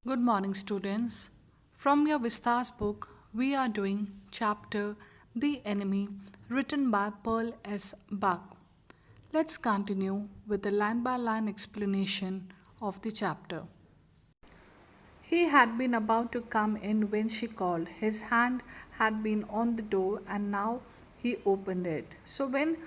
Good morning, students. From your Vistas book, we are doing chapter The Enemy, written by Pearl S. Buck. Let's continue with the line by line explanation of the chapter. He had been about to come in when she called. His hand had been on the door and now he opened it. So when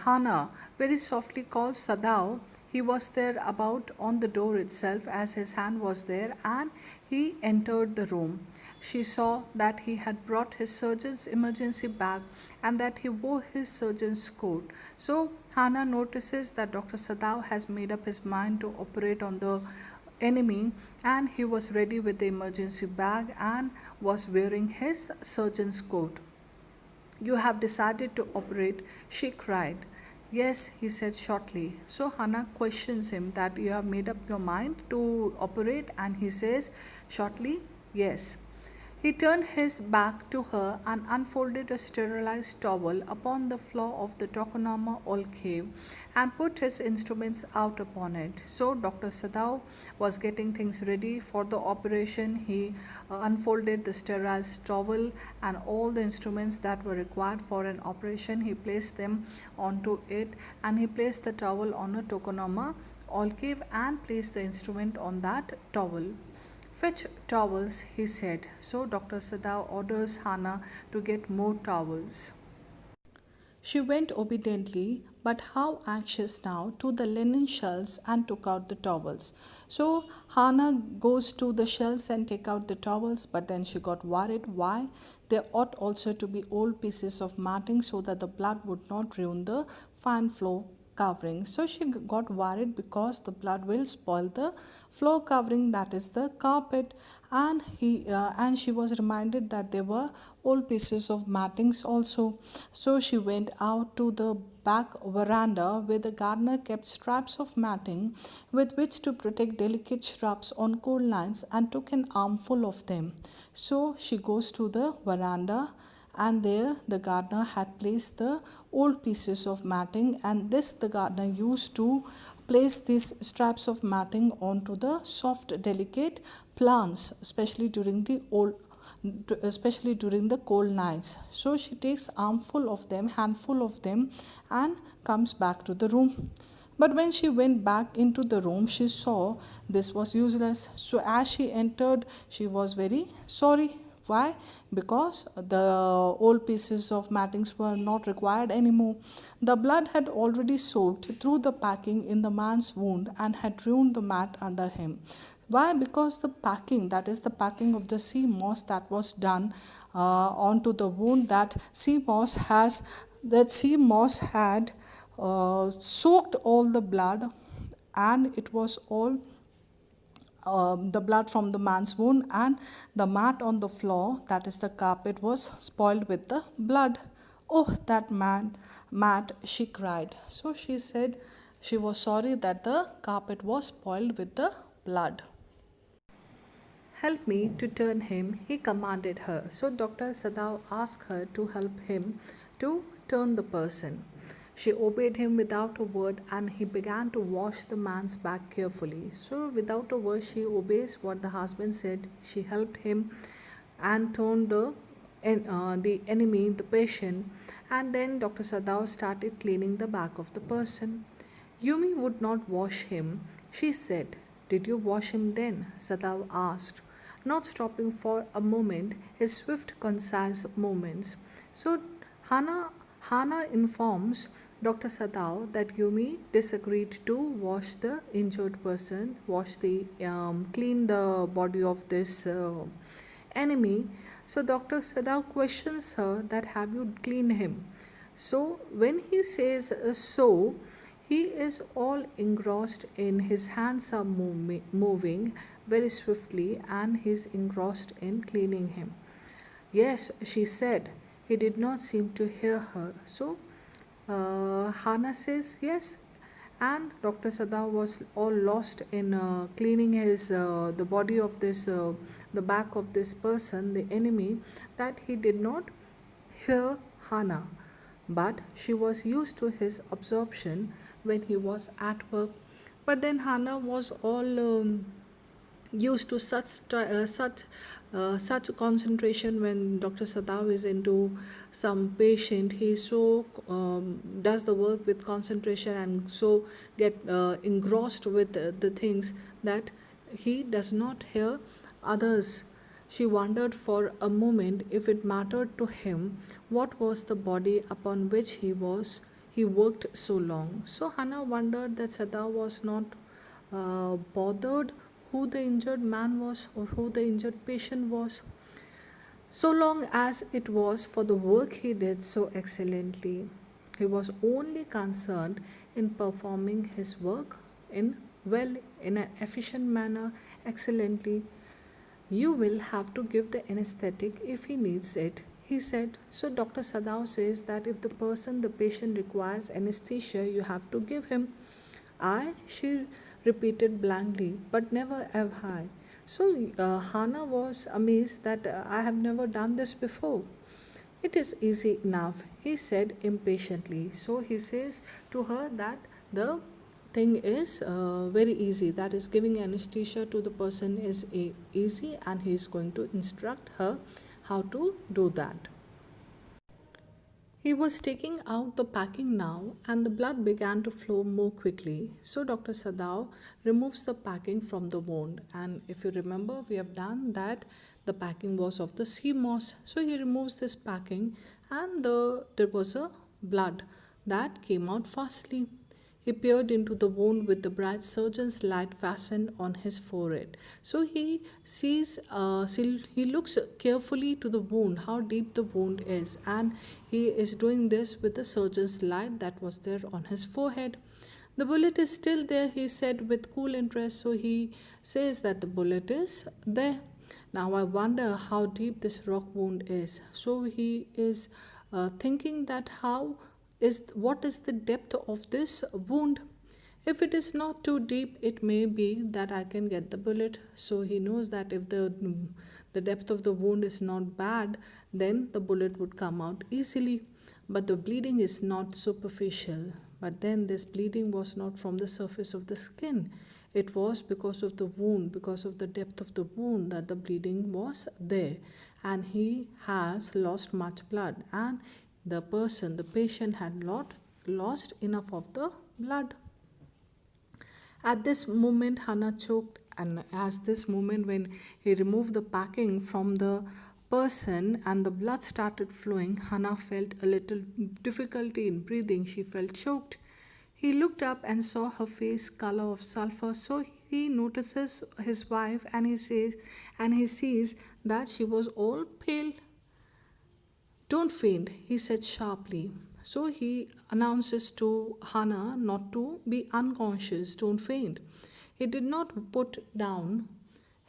Hannah very softly called Sadao, he was there about on the door itself as his hand was there and he entered the room. She saw that he had brought his surgeon's emergency bag and that he wore his surgeon's coat. So Hannah notices that Dr. Sadao has made up his mind to operate on the enemy and he was ready with the emergency bag and was wearing his surgeon's coat. You have decided to operate, she cried. Yes, he said shortly. So Hannah questions him that you have made up your mind to operate, and he says shortly, yes. He turned his back to her and unfolded a sterilized towel upon the floor of the Tokonoma old cave and put his instruments out upon it. So Dr. Sadao was getting things ready for the operation. He unfolded the sterilized towel and all the instruments that were required for an operation. He placed them onto it and he placed the towel on a Tokonoma old cave and placed the instrument on that towel. Fetch towels, he said. So Dr. Sadao orders Hannah to get more towels. She went obediently, but how anxious now, to the linen shelves and took out the towels. So Hannah goes to the shelves and take out the towels, but then she got worried. Why? There ought also to be old pieces of matting so that the blood would not ruin the fine floor covering. So she got worried because the blood will spoil the floor covering, that is the carpet, and she was reminded that there were old pieces of mattings also. So she went out to the back veranda where the gardener kept straps of matting with which to protect delicate shrubs on cold nights and took an armful of them. So she goes to the veranda and there the gardener had placed the old pieces of matting, and this the gardener used to place these straps of matting onto the soft delicate plants, especially during the cold nights. So she takes handful of them and comes back to the room. But when she went back into the room, she saw this was useless. So as she entered, she was very sorry. Why? Because the old pieces of mattings were not required anymore. The blood had already soaked through the packing in the man's wound and had ruined the mat under him. Why? Because the packing, that is the packing of the sea moss that was done onto the wound, that sea moss had soaked all the blood, and it was all the blood from the man's wound, and the mat on the floor, that is the carpet, was spoiled with the blood. Oh, that mat, she cried. So she said she was sorry that the carpet was spoiled with the blood. Help me to turn him, he commanded her. So Dr. Sadao asked her to help him to turn the person. She obeyed him without a word and he began to wash the man's back carefully. So, without a word, she obeys what the husband said. She helped him and turned the enemy, the patient, and then Dr. Sadao started cleaning the back of the person. Yumi would not wash him, she said. Did you wash him then? Sadao asked, not stopping for a moment his swift, concise movements. So Hannah informs Dr. Sadao that Yumi disagreed to wash the injured person, clean the body of this enemy. So Dr. Sadao questions her that have you cleaned him? So when he says so, he is all engrossed in his hands are moving very swiftly and he is engrossed in cleaning him. Yes, she said. He did not seem to hear her. So Hannah says yes, and Dr. Sada was all lost in cleaning the body of the back of this person, the enemy, that he did not hear Hannah. But she was used to his absorption when he was at work. But then Hannah was all used to such concentration. When Dr. Sadav is into some patient, he so does the work with concentration and so get engrossed with the things that he does not hear others. She wondered for a moment if it mattered to him what was the body upon which he worked so long. So Hannah wondered that Sada was not bothered who the injured man was or who the injured patient was, so long as it was for the work he did so excellently. He was only concerned in performing his work in an efficient manner, excellently. You will have to give the anesthetic if he needs it, he said. So Dr. Sadav says that if the patient requires anesthesia, you have to give him. She repeated blankly, but never have I. So Hannah was amazed that I have never done this before. It is easy enough, he said impatiently. So he says to her that the thing is very easy, that is giving anesthesia to the person is easy, and he is going to instruct her how to do that. He was taking out the packing now, and the blood began to flow more quickly. So Dr. Sadao removes the packing from the wound. And if you remember, we have done that the packing was of the sea moss. So he removes this packing, and there was a blood that came out fastly. He peered into the wound with the bright surgeon's light fastened on his forehead. So he looks carefully to the wound, how deep the wound is, and he is doing this with the surgeon's light that was there on his forehead. The bullet is still there, he said with cool interest. So he says that the bullet is there. Now I wonder how deep this rock wound is. So he is thinking that what is the depth of this wound. If it is not too deep, it may be that I can get the bullet. So he knows that if the depth of the wound is not bad, then the bullet would come out easily. But the bleeding is not superficial. But then this bleeding was not from the surface of the skin. It was because of the wound, because of the depth of the wound, that the bleeding was there. And he has lost much blood, and the patient had not lost enough of the blood. At this moment, Hannah choked, and as this moment when he removed the packing from the person and the blood started flowing, Hannah felt a little difficulty in breathing. She felt choked. He looked up and saw her face color of sulfur. So he notices his wife, and he sees that she was all pale. Don't faint, he said sharply. So he announces to Hannah not to be unconscious, don't faint. He did not put down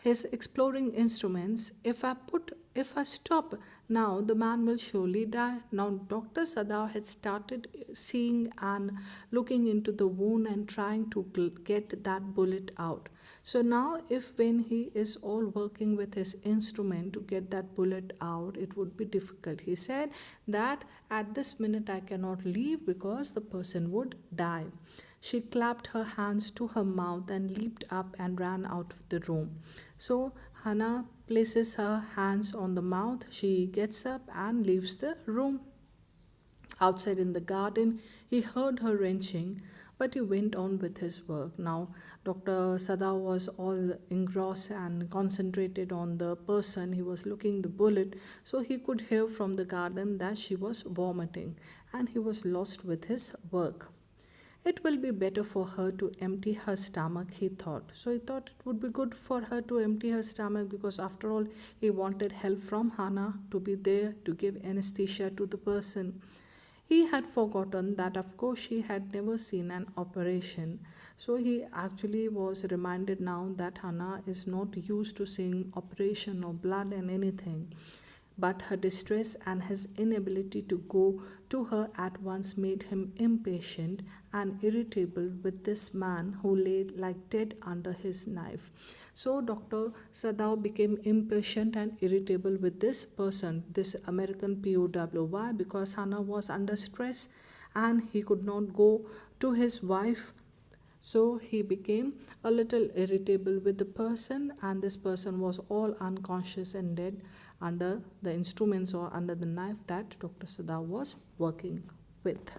his exploring instruments. If I stop now, the man will surely die. Now Dr. Sadav had started seeing and looking into the wound and trying to get that bullet out. So now if when he is all working with his instrument to get that bullet out, it would be difficult. He said that at this minute I cannot leave because the person would die. She clapped her hands to her mouth and leaped up and ran out of the room. So Hannah places her hands on the mouth. She gets up and leaves the room. Outside in the garden, he heard her wrenching, but he went on with his work. Now, Dr. Sada was all engrossed and concentrated on the person. He was looking the bullet, so he could hear from the garden that she was vomiting, and he was lost with his work. It will be better for her to empty her stomach, he thought. So he thought it would be good for her to empty her stomach, because after all, he wanted help from Hannah to be there to give anesthesia to the person. He had forgotten that, of course, she had never seen an operation. So he actually was reminded now that Hannah is not used to seeing operation or blood and anything. But her distress and his inability to go to her at once made him impatient and irritable with this man who lay like dead under his knife. So Dr. Sadao became impatient and irritable with this person, this American POW. Why? Because Hannah was under stress and he could not go to his wife So he became a little irritable with the person, and this person was all unconscious and dead under the instruments or under the knife that Dr. Siddha was working with.